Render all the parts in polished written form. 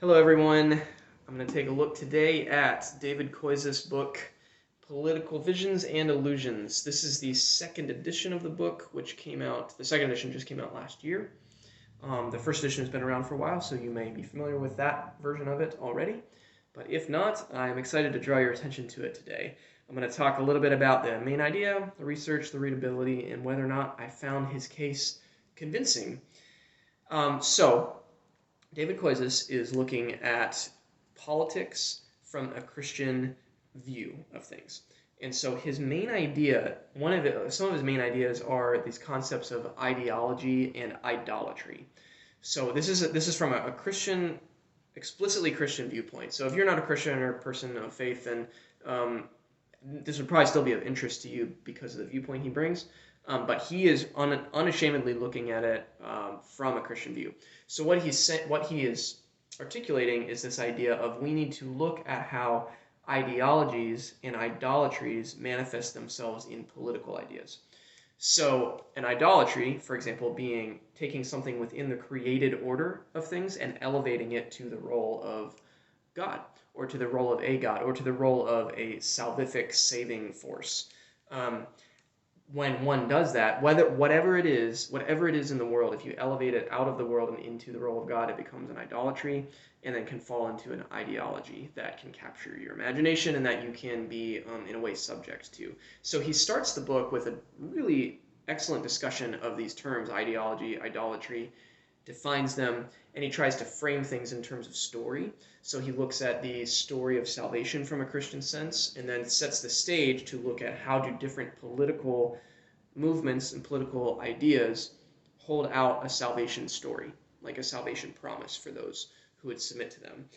Hello, everyone. I'm going to take a look today at David Koyzis' book, Political Visions and Illusions. This is the second edition of the book, which came out, the second edition just came out last year. The first edition has been around for a while, so you may be familiar with that version of it already. But if not, I'm excited to draw your attention to it today. I'm going to talk a little bit about the main idea, the research, the readability, and whether or not I found his case convincing. So, David Koyzis is looking at politics from a Christian view of things. And so his main idea, some of his main ideas are these concepts of ideology and idolatry. So this is from a Christian, explicitly Christian viewpoint. So if you're not a Christian or a person of faith, then this would probably still be of interest to you because of the viewpoint he brings. But he is unashamedly looking at it from a Christian view. So what he is articulating is this idea of we need to look at how ideologies and idolatries manifest themselves in political ideas. So an idolatry, for example, being taking something within the created order of things and elevating it to the role of God, or to the role of a God, or to the role of a salvific saving force. Um, when one does that, whatever it is in the world, if you elevate it out of the world and into the role of God, it becomes an idolatry, and then can fall into an ideology that can capture your imagination and that you can be, in a way, subject to. So he starts the book with a really excellent discussion of these terms: ideology, idolatry, defines them, and he tries to frame things in terms of story. So he looks at the story of salvation from a Christian sense, and then sets the stage to look at how do different political movements and political ideas hold out a salvation story, like a salvation promise for those who would submit to them.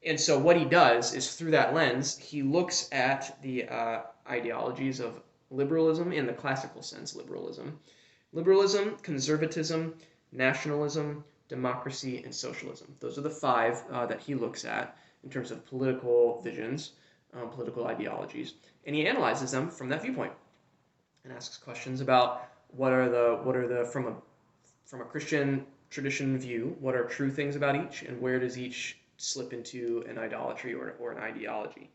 And so what he does is, through that lens, he looks at the ideologies of liberalism in the classical sense, liberalism, conservatism, nationalism, democracy, and socialism. Those are the five that he looks at in terms of political visions, political ideologies, and he analyzes them from that viewpoint and asks questions about what are the from a Christian tradition view, what are true things about each, and where does each slip into an idolatry or an ideology.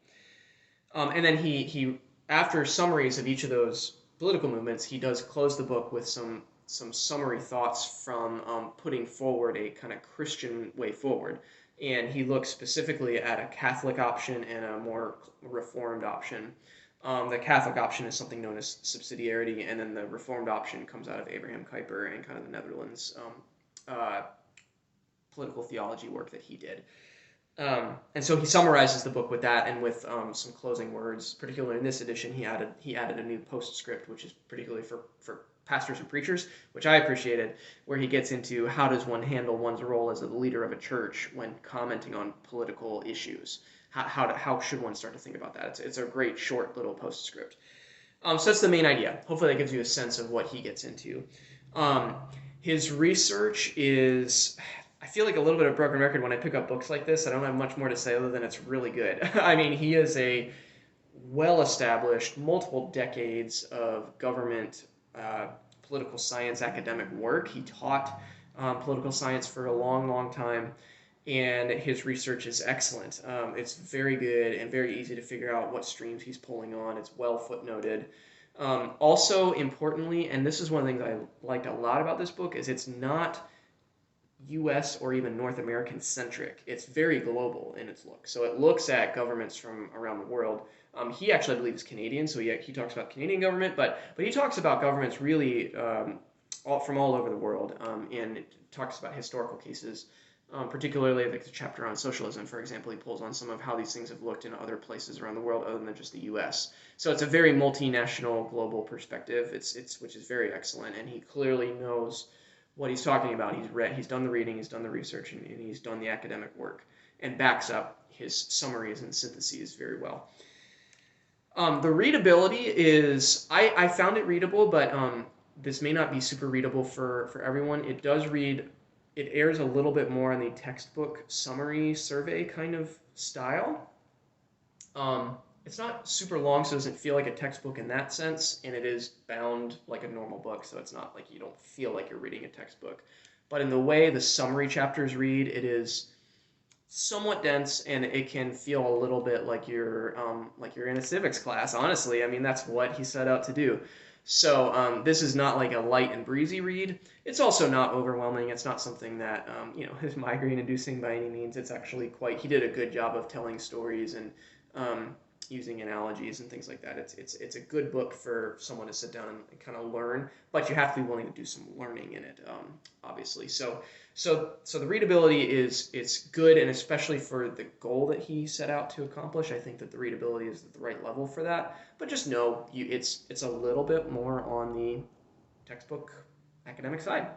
And then he after summaries of each of those political movements, he does close the book with some summary thoughts from putting forward a kind of Christian way forward. And he looks specifically at a Catholic option and a more Reformed option. The Catholic option is something known as subsidiarity, and then the Reformed option comes out of Abraham Kuyper and kind of the Netherlands political theology work that he did. And so he summarizes the book with that, and with some closing words. Particularly in this edition, he added a new postscript, which is particularly for pastors and preachers, which I appreciated, where he gets into how does one handle one's role as a leader of a church when commenting on political issues. How should one start to think about that? It's a great short little postscript. So that's the main idea. Hopefully that gives you a sense of what he gets into. His research is, I feel like a little bit of broken record when I pick up books like this. I don't have much more to say other than it's really good. I mean, he is a well-established, multiple decades of government, political science academic work. He taught political science for a long, long time, and his research is excellent. It's very good and very easy to figure out what streams he's pulling on. It's well footnoted. Also, importantly, and this is one of the things I liked a lot about this book, is it's not US or even North American centric. It's very global in its look. So it looks at governments from around the world. He actually, I believe, is Canadian, so he talks about Canadian government, but he talks about governments really from all over the world, and it talks about historical cases, particularly like the chapter on socialism, for example. He pulls on some of how these things have looked in other places around the world other than just the US. So it's a very multinational, global perspective. Which is very excellent, and he clearly knows what he's talking about. He's done the reading, he's done the research, and he's done the academic work, and backs up his summaries and syntheses very well. The readability is, I found it readable, but this may not be super readable for everyone. It does read, it airs a little bit more on the textbook summary survey kind of style. It's not super long, so it doesn't feel like a textbook in that sense, and it is bound like a normal book, so it's not like you don't feel like you're reading a textbook. But in the way the summary chapters read, it is somewhat dense, and it can feel a little bit like you're in a civics class. Honestly, I mean that's what he set out to do. So this is not like a light and breezy read. It's also not overwhelming. It's not something that is migraine inducing by any means. It's actually quite. He did a good job of telling stories and using analogies and things like that. It's a good book for someone to sit down and kind of learn, but you have to be willing to do some learning in it, obviously. So the readability is it's good, and especially for the goal that he set out to accomplish, I think that the readability is at the right level for that. But just know it's a little bit more on the textbook academic side.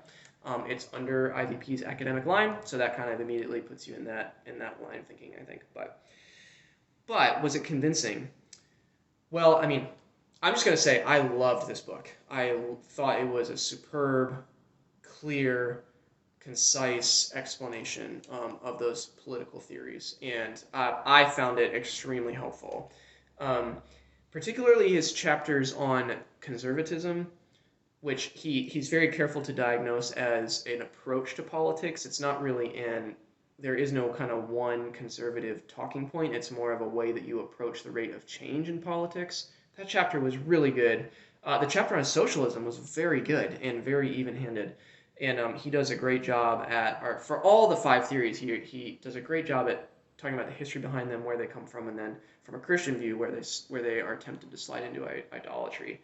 It's under IVP's academic line, so that kind of immediately puts you in that line of thinking, I think. But was it convincing? Well, I mean, I'm just going to say I loved this book. I thought it was a superb, clear, concise explanation of those political theories, and I found it extremely helpful. Particularly his chapters on conservatism, which he's very careful to diagnose as an approach to politics. It's not really there is no kind of one conservative talking point. It's more of a way that you approach the rate of change in politics. That chapter was really good. The chapter on socialism was very good and very even-handed. And he does a great job for all the 5 theories, he does a great job at talking about the history behind them, where they come from, and then from a Christian view, where they are tempted to slide into idolatry.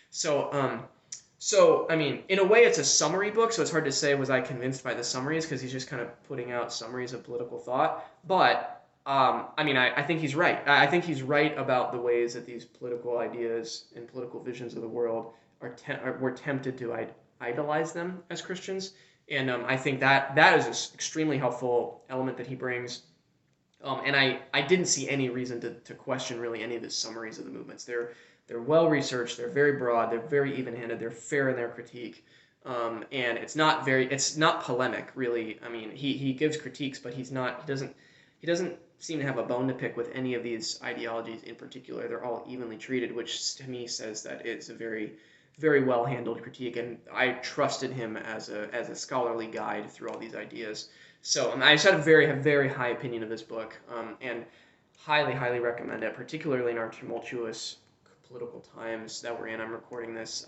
So, I mean, in a way, it's a summary book, so it's hard to say was I convinced by the summaries, because he's just kind of putting out summaries of political thought. But, I mean, I think he's right. I think he's right about the ways that these political ideas and political visions of the world we're tempted to idolize them as Christians. And I think that is an extremely helpful element that he brings. And I didn't see any reason to question really any of his summaries of the movements. They're well researched. They're very broad. They're very even-handed. They're fair in their critique, and it's not polemic really. I mean, he gives critiques, but he doesn't seem to have a bone to pick with any of these ideologies in particular. They're all evenly treated, which to me says that it's a very very well handled critique, and I trusted him as a scholarly guide through all these ideas. So I just had a very high opinion of this book, and highly recommend it, particularly in our tumultuous political times that we're in. I'm recording this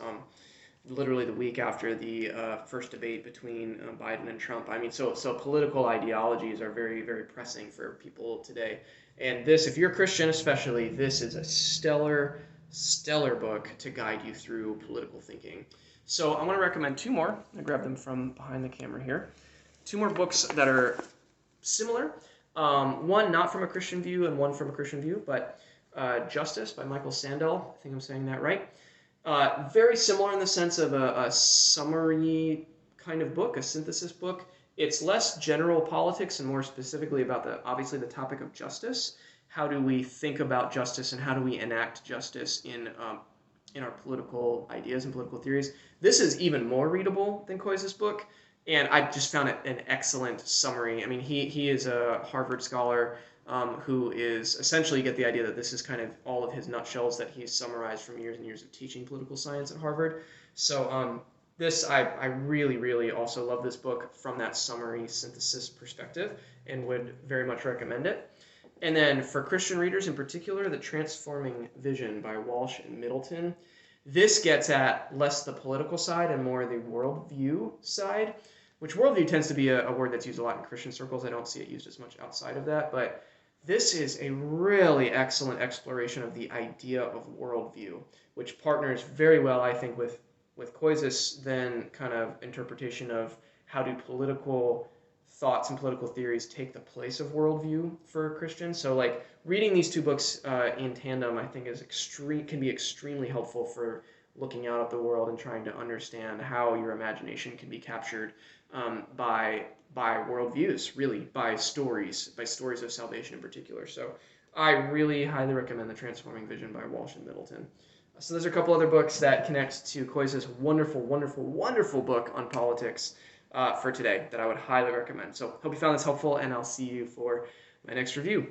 literally the week after the first debate between Biden and Trump. I mean, so political ideologies are very pressing for people today. And this, if you're a Christian especially, this is a stellar book to guide you through political thinking. So I want to recommend 2 more. I grabbed them from behind the camera here. 2 more books that are similar. One not from a Christian view and one from a Christian view, but Justice by Michael Sandel. I think I'm saying that right. Very similar in the sense of a summary kind of book, a synthesis book. It's less general politics and more specifically about obviously the topic of justice. How do we think about justice and how do we enact justice in our political ideas and political theories? This is even more readable than Koyzis' book, and I just found it an excellent summary. I mean, he is a Harvard scholar who is essentially, you get the idea that this is kind of all of his nutshells that he's summarized from years and years of teaching political science at Harvard. So I really also love this book from that summary synthesis perspective and would very much recommend it. And then for Christian readers in particular, The Transforming Vision by Walsh and Middleton. This gets at less the political side and more the worldview side, which worldview tends to be a word that's used a lot in Christian circles. I don't see it used as much outside of that, but this is a really excellent exploration of the idea of worldview, which partners very well, I think, with Koyzis' then kind of interpretation of how do political thoughts and political theories take the place of worldview for Christians. So like reading these 2 books in tandem, I think can be extremely helpful for looking out at the world and trying to understand how your imagination can be captured by worldviews, really, by stories of salvation in particular. So I really highly recommend The Transforming Vision by Walsh and Middleton. So there's a couple other books that connect to Koyzis' wonderful book on politics for today that I would highly recommend. So hope you found this helpful, and I'll see you for my next review.